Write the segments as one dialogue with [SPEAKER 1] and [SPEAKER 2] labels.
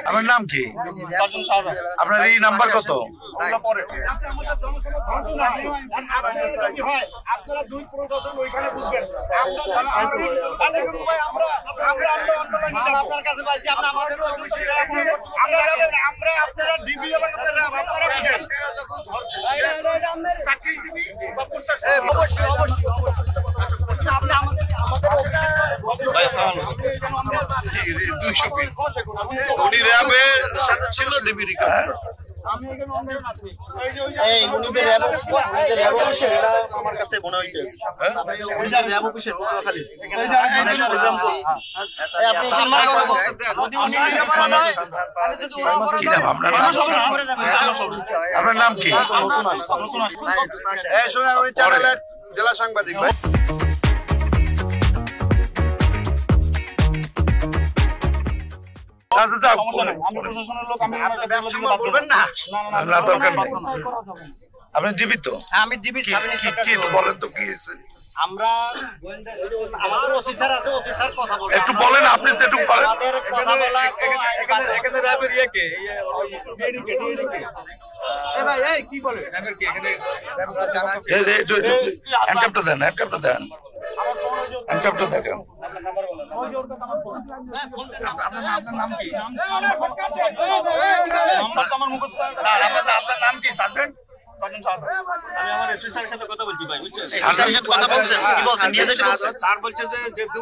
[SPEAKER 1] আমার নাম কি? আপনার এই নাম্বার কত?
[SPEAKER 2] আপনারা দুই প্রশাসন ওইখানে বুঝবেন। আপনার কাছে পাইছি আমরা আমাদের আমরা আপনারা ডিবি এবং আপনারা বুঝেন চাকরিজীবী বা প্রশাসন অবশ্যই অবশ্যই আপনি আমাদের
[SPEAKER 1] 200 পিস উনি র্যাবের সাথে ছিল ডিবির কাছে।
[SPEAKER 3] এই উনিদের র্যাব অফিসের এটা আমার কাছে মনে হচ্ছে ওই যে র্যাব অফিসের খালি এই যে প্রোগ্রাম করছে আপনি
[SPEAKER 1] কি নাম আপনার? আপনার নাম কি?
[SPEAKER 3] এই শোনা ওই চ্যানেলের জেলা সাংবাদিক ভাই।
[SPEAKER 1] আপনি জীবিত?
[SPEAKER 3] আমি জীবিত।
[SPEAKER 1] বলেন তো কি হয়েছে?
[SPEAKER 3] আমরা আমাদের ওসি স্যার আছে, ওসি স্যার কথা বলবে।
[SPEAKER 1] একটু বলেন আপনি, একটু বলেন।
[SPEAKER 3] আমাদের কথা বলা এখানে যাবে রিয়াকে ডিডিকে এ ভাই এই কি বলে র্যাবের কি এখানে
[SPEAKER 1] হ্যান্ডকাপটা দেন, হ্যান্ডকাপটা দেন, হ্যান্ডকাপটা দেখেন।
[SPEAKER 3] আপনার নাম কি?
[SPEAKER 2] আপনার নাম কি? সার্জেন্ট
[SPEAKER 3] আমি আমার এসপি স্যারের সাথে কথা বলছি ভাই, বুঝছেন? স্যারের সাথে কথা বলছেন, কি বলছেন? নিয়ে যেতে বলছেন। স্যার বলছে যে যেহেতু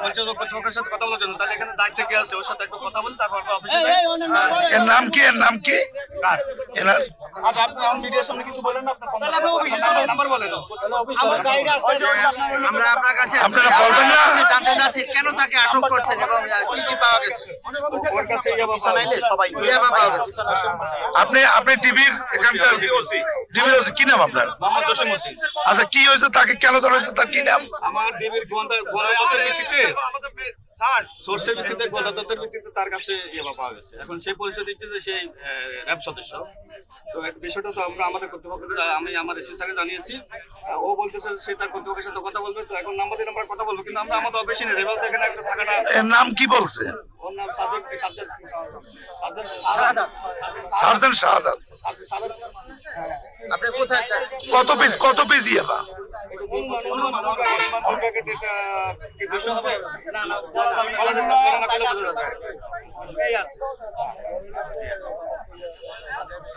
[SPEAKER 3] বলছে যে কর্তৃপক্ষের সাথে কথা বলার জন্য, তাহলে এখানে দায়িত্বে কে আছে ওর সাথে একটু কথা বলি, তারপর অফিসে যাই।
[SPEAKER 1] এর নাম কি? এর নাম কি? এনার
[SPEAKER 4] আচ্ছা আপনি আমার মিডিয়ার সামনে কিছু বলেন না,
[SPEAKER 3] তাহলে আপনি অফিসে নাম্বার বলেন। আমার গাইড আছে, আমরা আপনার কাছে
[SPEAKER 1] আপনারা বলবেন না?
[SPEAKER 3] জানতে চাচ্ছি কেন তাকে আটক করছেন এবং কি কি পাওয়া গেছে। ওর কাছে ইয়াবা নাইলে সবাই ইয়াবা পাওয়া গেছে।
[SPEAKER 1] আপনি টিভির এখানকার ডিবির ওসি, কি নাম আপনার?
[SPEAKER 2] মোহাম্মদ জসিম হোসেন।
[SPEAKER 1] আচ্ছা কি হয়েছে, তাকে কেন ধরা হয়েছে, তার কি নাম?
[SPEAKER 2] আমার ডিবির গণতন্ত্রের ভিত্তিতে স্যার সোর্সের ভিত্তিতে গণতন্ত্রের ভিত্তিতে তার কাছে ইয়ে পাওয়া গেছে। এখন সেই পরিচয় দিচ্ছে যে সেই র্যাব সদস্য। তো একটা বিষয়টা তো আমরা আমাদের কর্তৃপক্ষকে আমি আমার এসপি স্যারকে জানিয়েছি। ও বলতেছে সে তার কর্তৃপক্ষের সাথে কথা বলবে। তো এখন নাম্বার দিয়ে আমরা কথা বলবো, কিন্তু আমরা আমাদের অফিসে নেই। রেবাল এখানে একটা থাকাটা।
[SPEAKER 1] এর নাম কি বলছে?
[SPEAKER 2] ওর নাম সার্জেন্ট
[SPEAKER 1] শাহাদাত।
[SPEAKER 3] আপনি কোথায় চাই?
[SPEAKER 1] কত পিস ইয়াবা?
[SPEAKER 3] না না বলা যাবে না।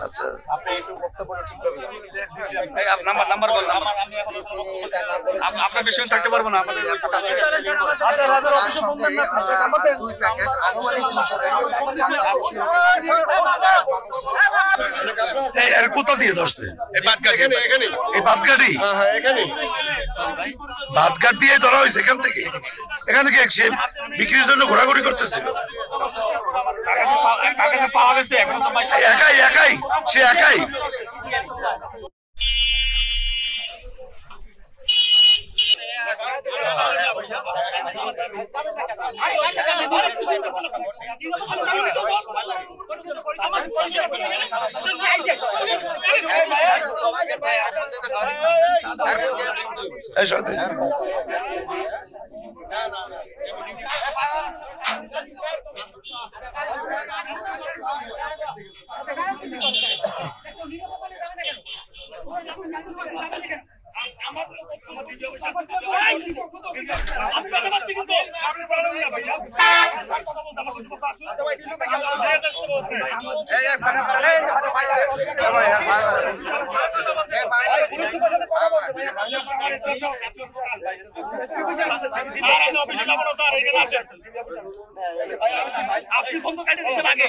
[SPEAKER 1] আচ্ছা
[SPEAKER 3] আপনি একটু বক্তব্যটা ঠিকভাবে
[SPEAKER 2] নাম্বার বললাম। আপনার বেশি থাকতে পারবো না আমাদের।
[SPEAKER 4] আচ্ছা রাজার অফিসে ফোন দেন না, নাম্বার দেন।
[SPEAKER 1] এর কোথা দিয়ে ধরছে?
[SPEAKER 2] এই বাটকাটি এখানে
[SPEAKER 1] এই বাতকাটি?
[SPEAKER 2] হ্যাঁ এখানে
[SPEAKER 1] বাতকাট দিয়ে ধরা হয়েছে এখান থেকে? এখান থেকে সে বিক্রির জন্য ঘোরাঘুরি করতেছিল?
[SPEAKER 2] তার কাছে পাওয়া গেছে এখন তো
[SPEAKER 1] একাই সে একাই?
[SPEAKER 2] আমি কথা পাচ্ছি কিন্তু আপনি ফোন তো কাটে দিচ্ছেন আগে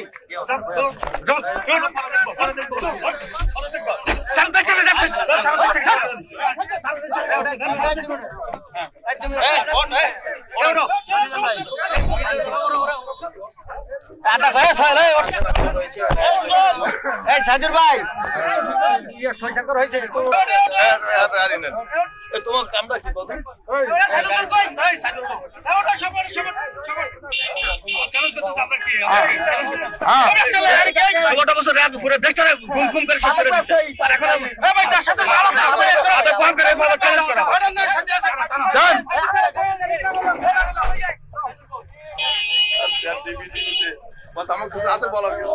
[SPEAKER 3] সাজুর ভাই শৈশাকর হয়েছে
[SPEAKER 2] তোমার কামটা কি বলতো
[SPEAKER 1] দেন।
[SPEAKER 5] আমার কিছু আছে বলার কিছু